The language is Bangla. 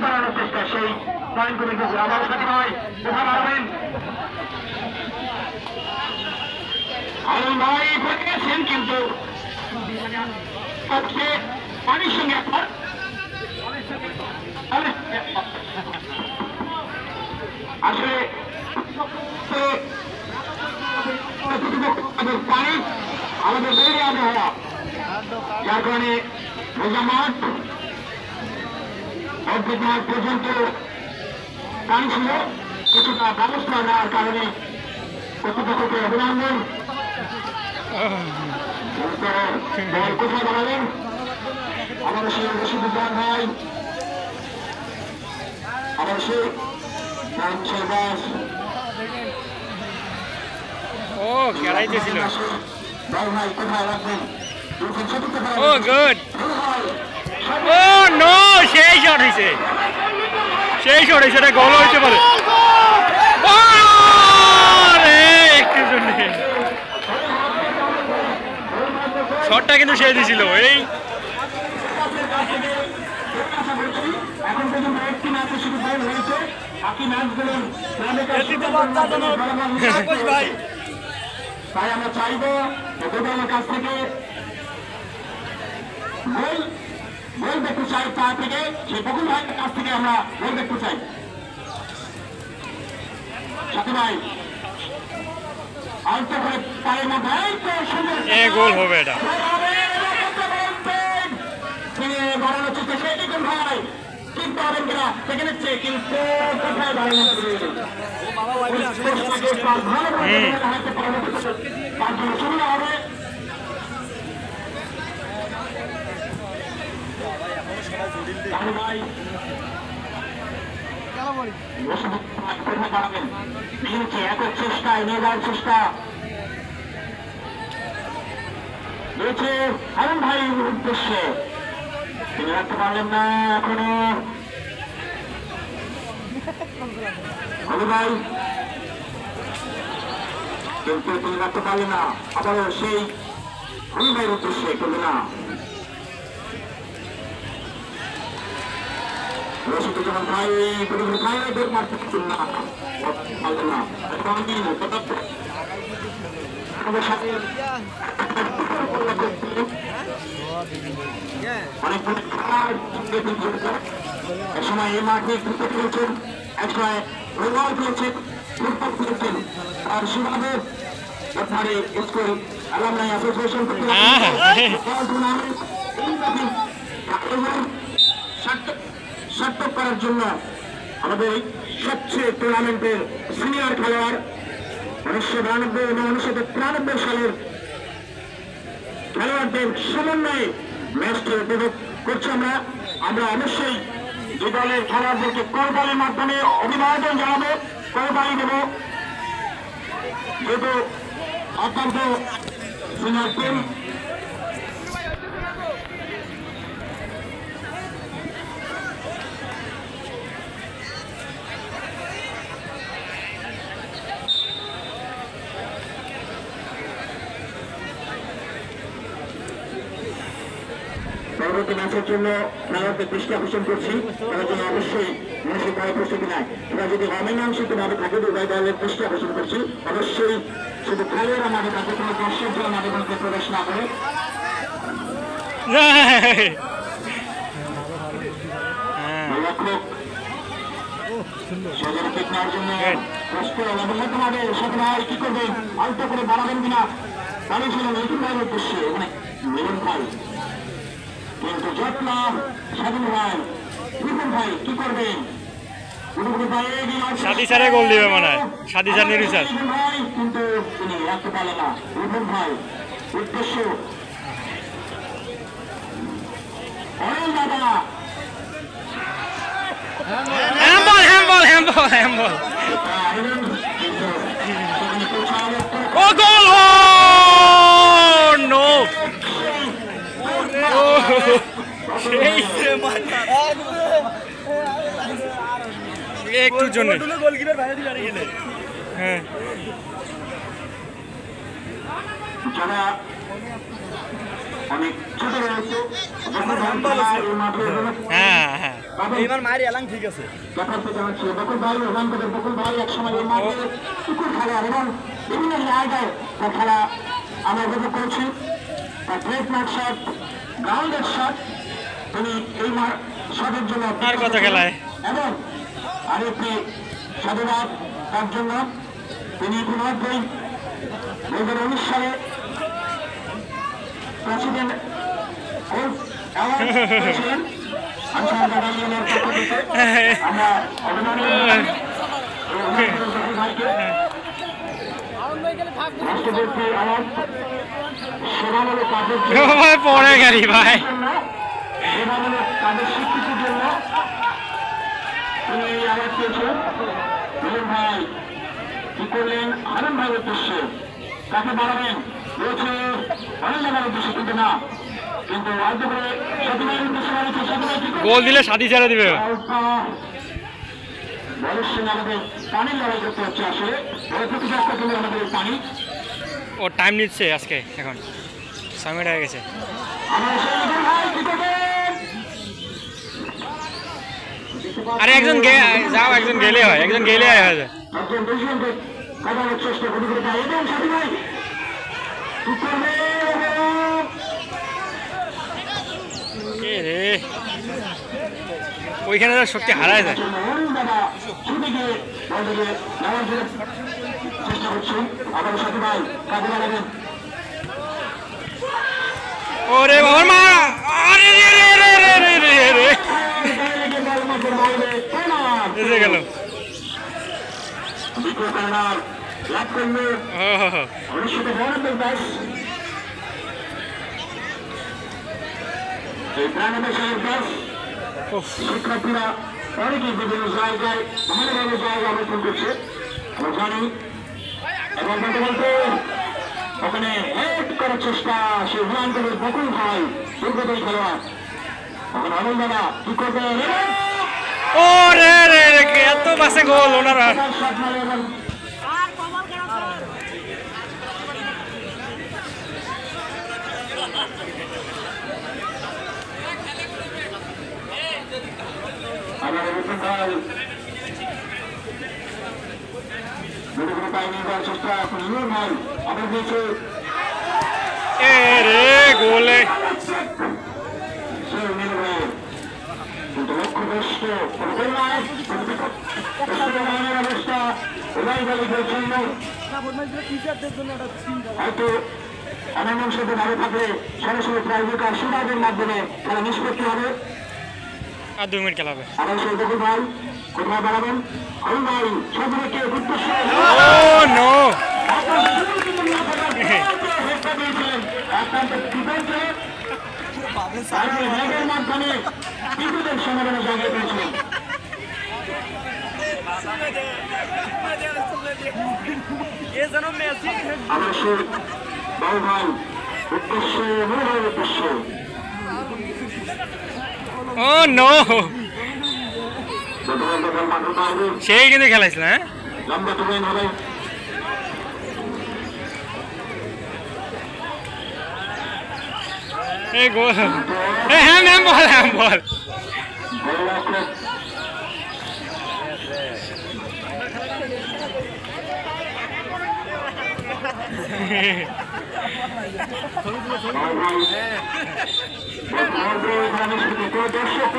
বাড়ানোর চেষ্টা সেই পয়েন্ট কমিটি আমার সাথে নয় কোথা বাড়াবেন আলম ভাই পড়ে গেছেন কিন্তু পানির সঙ্গে আসলে পানি আমাদের তৈরি আবহাওয়া যার কারণে ভোজা মাঠ অর্ধেক মাঠ পর্যন্ত পানি ছিল কিছুটা ব্যবস্থা নেওয়ার কারণে কর্তৃপক্ষকে অভিনন্দন কোথায় বানালেন আমাদের সেই রশিদুদ্দান ভাই আবার সেই দাস ও খেলাইতেছিল ভাই কোথায় রাখবেন ও গুড ও নো সেই শট হইছে এটা গোল হইতে পারে একটু জন্য শটটা কিন্তু সেই দিছিল এই এখন পর্যন্ত একটি ম্যাচে শুরু হয়েছে বাকি ম্যাচগুলো তাই আমরা চাইব দলের কাছ থেকে গোল দেখতে চাই তা থেকে সেই বকুল ভাইয়ের কাছ থেকে আমরা গোল দেখতে চাই সাথী ভাই আলতো করে পায়ের মধ্যে গোল হবে এটা বাড়ানোর চেষ্টা সেই দেখুন ভাই কিন্তু হবেন কিনা দেখে নিচ্ছে কিন্তু কোথায় বাড়ানো সুবিধা হবে একক চেষ্টায় নিয়ে যাওয়ার চেষ্টা রয়েছে আলম ভাই উদ্দেশ্যে তিনি রাখতে পারলেন না এখনো ভাই কিন্তু তিনি রাখতে পারলেন না আবারও সেই আলম ভাইয়ের উদ্দেশ্যে করবে না রশিদুজ্জামান ভাই দৌড় মারতে পারছেন না পারলেন না আমাদের সাথে অনেক এক সময় এই মাঠে ক্রিকেট খেলছেন এক সময় ফুটবল খেলছেন ফুটবল খেলছেন আর সেভাবে আপনারে স্কুল অ্যালামনাই অ্যাসোসিয়েশন সার্থক করার জন্য আমাদের সবচেয়ে টুর্নামেন্টের সিনিয়র খেলোয়াড় 1992 এবং 1993 সালের খেলোয়াড়দের সমন্বয়ে ম্যাচটি উপভোগ করছি আমরা অবশ্যই দুই দলের খেলোয়াড়দেরকে করতালির মাধ্যমে অভিবাদন জানাবো করতালি দেব যেহেতু অত্যন্ত সিনিয়র টিম পরবর্তী ম্যাচের জন্য খেলোয়াড়দের দৃষ্টি আকর্ষণ করছি তার জন্য অবশ্যই মানুষের বড় প্রস্তুতি নেয় এবার যদি অমীমাংসিত ভাবে থাকে উভয় দলের দৃষ্টি আকর্ষণ করছি অবশ্যই শুধু খেলোয়াড়রা মাঠে থাকে কোনো দর্শক যারা মাঠে মধ্যে প্রবেশ না করে নেওয়ার জন্য প্রস্তুত অবনত হবে সাথে ভাই কি করবেন আলতো করে বাড়াবেন কিনা দাঁড়িয়ে ছিলেন নতুন ভাইয়ের উদ্দেশ্যে মানে মিলন ভাই কিন্তু যত্ন স্বাধীন ভাই বিপুল ভাই কি করবেন সাদি স্যারে গোল দিবে মনে হয় সাদি স্যার নিরু স্যার ভাই কিন্তু তিনি রাখতে পারলেন না বিপুল ভাই উদ্দেশ্য অনেক দাদা হ্যাম্বল ও গোল নো একটুর জন্য হ্যাঁ যারা অনেক ছোট রয়েছে হ্যাঁ হ্যাঁ এইবার মারি এলাং ঠিক আছে ব্যাপারটা জানাচ্ছি বকুল ভাই রহমান কবির বকুল ভাই একসময় এই মাঠে পুকুর খেলার এবং বিভিন্ন জায়গায় তার খেলা আমরা উপভোগ করেছি তার গ্রেট মার্ক শট গ্রাউন্ডের শট তিনি এই শটের জন্য আর কত খেলায় এবং আরেকটি সাধুবাদ তার জন্য তিনি ইতিমধ্যেই 2019 সালে প্রেসিডেন্ট অ্যাওয়ার্ড পেয়েছিলেন। আমরা অভিনন্দন ভাইকে রাষ্ট্রপতি অ্যাওয়ার্ড সেবামূলক কাজের পরে গাড়ি ভাই সেবামূলক কাজের স্বীকৃতির জন্য তিনি এই অ্যাওয়ার্ড পেয়েছেন। মিলন ভাই কি করলেন হারুন ভাইয়ের উদ্দেশ্যে তাকে বাড়াবেন রয়েছে অনেক জায়গার উদ্দেশ্যে কিন্তু না কিন্তু আজ করে সতীমায়ের উদ্দেশ্যে বাড়িয়েছে সতীমাই কি গোল দিলে সাথী ছেড়ে দিবে বলের সঙ্গে আমাদের পানির লড়াই করতে হচ্ছে আসলে প্রতিযোগিতা কিন্তু আমাদের পানি ও টাইম নিচ্ছে আজকে এখন 6 মিনিট হয়ে গেছে আমরা সেই ভাই কি করবেন আরে একজন যাও একজন গেলে হয় একজন গেলে হয়ে যায় একজন দুজনকে কাটানোর চেষ্টা করি করে যায় এবং সাথী ভাই কি করবে রে ওইখানে তো শক্তি হারায় যায় দাদা ছুটে গিয়ে বলতে নেওয়ার জন্য চেষ্টা করছেন আবার সাথী ভাই কাজে লাগাবেন ওরে বাবার মা আরে রে রে রে রে রে রে রে এসে গেল শিক্ষার্থীরা অনেকেই বিভিন্ন জায়গায় ভালোভাবে জায়গা অবস্থান করছে আমরা জানি এবং বলতে বলতে ওখানে হেড করার চেষ্টা সে হুয়ান করে বকুল ভাই দুর্গতই খেলোয়াড় ওখানে অনেক দাদা কি করবে ও রে রে রে এত বাসে গোল ওনারা আমাদের ভাই দুটো পাইনি যাওয়ার চেষ্টা করলেন ভাই আবার দিয়েছে এ রে গোলে কিন্তু লক্ষ্যভ্রষ্ট অবস্থা ওলাই গেলের জন্য হয়তো এমন সাথে ভালো থাকলে সরাসরি প্রাইভেট আর সুবাদের মাধ্যমে খেলা নিষ্পত্তি হবে আর 2 মিনিট খেলা হবে আবার সেই দেখুন ভাই কোথায় বাড়াবেন অরুণ ভাই সবকে উদ্দেশ্য ও নো মাধ্যমে বিদ্যুতের সমাধানের জায়গায় পেয়েছিলেন আমার সে বাবু ভাই উদ্দেশ্য মনে হয় উদ্দেশ্য ও নো সেই কিন্তু খেলাইছিল হ্যাঁ লম্বা টুর্নামেন্ট হবে এই গোল হ্যাঁ বল দর্শক